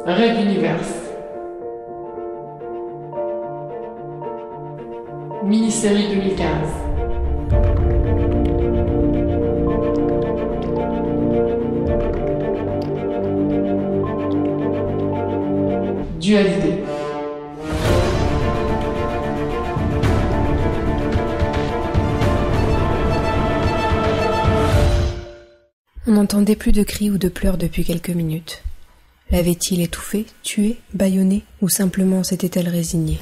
Rêve Universe. Mini-série 2015. Dualité. On n'entendait plus de cris ou de pleurs depuis quelques minutes. L'avait-il étouffée, tuée, bâillonnée, ou simplement s'était-elle résignée?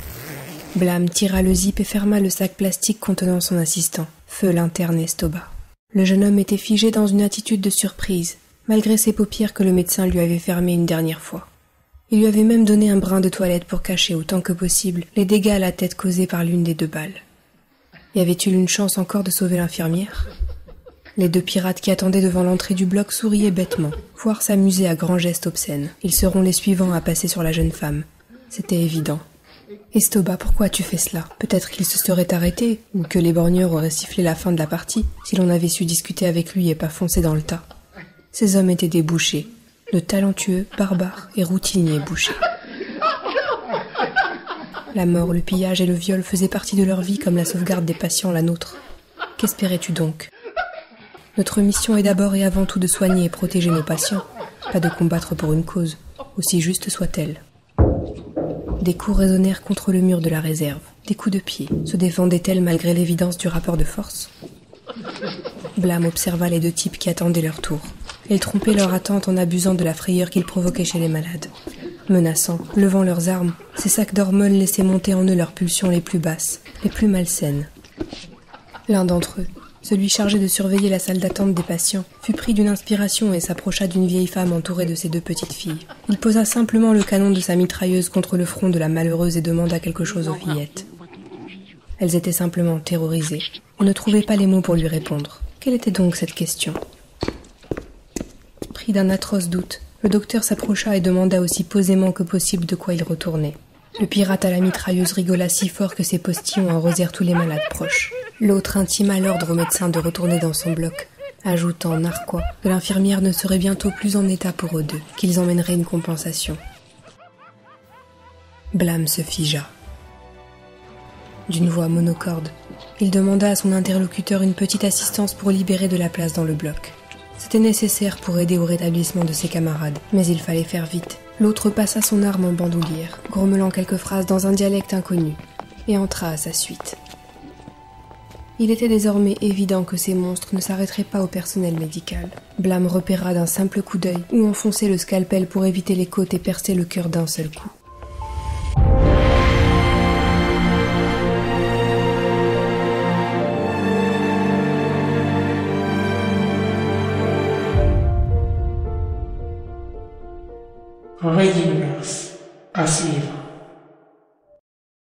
Blam tira le zip et ferma le sac plastique contenant son assistant, feu l'interne Estoba. Le jeune homme était figé dans une attitude de surprise, malgré ses paupières que le médecin lui avait fermées une dernière fois. Il lui avait même donné un brin de toilette pour cacher autant que possible les dégâts à la tête causés par l'une des deux balles. Y avait-il une chance encore de sauver l'infirmière? Les deux pirates qui attendaient devant l'entrée du bloc souriaient bêtement, voire s'amusaient à grands gestes obscènes. Ils seront les suivants à passer sur la jeune femme. C'était évident. « Estoba, pourquoi as-tu fait cela? Peut-être qu'il se serait arrêté, ou que les borgneurs auraient sifflé la fin de la partie, si l'on avait su discuter avec lui et pas foncer dans le tas. » Ces hommes étaient des bouchers, de talentueux, barbares et routiniers bouchers. La mort, le pillage et le viol faisaient partie de leur vie comme la sauvegarde des patients la nôtre. Qu'espérais-tu donc? Notre mission est d'abord et avant tout de soigner et protéger nos patients, pas de combattre pour une cause, aussi juste soit-elle. Des coups résonnèrent contre le mur de la réserve, des coups de pied. Se défendait-elle malgré l'évidence du rapport de force? Blam observa les deux types qui attendaient leur tour. Ils trompaient leur attente en abusant de la frayeur qu'ils provoquaient chez les malades. Menaçants, levant leurs armes, ces sacs d'hormones laissaient monter en eux leurs pulsions les plus basses, les plus malsaines. L'un d'entre eux, celui chargé de surveiller la salle d'attente des patients, fut pris d'une inspiration et s'approcha d'une vieille femme entourée de ses deux petites filles. Il posa simplement le canon de sa mitrailleuse contre le front de la malheureuse et demanda quelque chose aux fillettes. Elles étaient simplement terrorisées et ne trouvaient pas les mots pour lui répondre. Quelle était donc cette question? Pris d'un atroce doute, le docteur s'approcha et demanda aussi posément que possible de quoi il retournait. Le pirate à la mitrailleuse rigola si fort que ses postillons arrosèrent tous les malades proches. L'autre intima l'ordre au médecin de retourner dans son bloc, ajoutant narquois que l'infirmière ne serait bientôt plus en état pour eux deux, qu'ils emmèneraient une compensation. Blam se figea. D'une voix monocorde, il demanda à son interlocuteur une petite assistance pour libérer de la place dans le bloc. C'était nécessaire pour aider au rétablissement de ses camarades, mais il fallait faire vite. L'autre passa son arme en bandoulière, grommelant quelques phrases dans un dialecte inconnu, et entra à sa suite. Il était désormais évident que ces monstres ne s'arrêteraient pas au personnel médical. Blam repéra d'un simple coup d'œil où enfoncer le scalpel pour éviter les côtes et percer le cœur d'un seul coup. Rêve Universe. À suivre.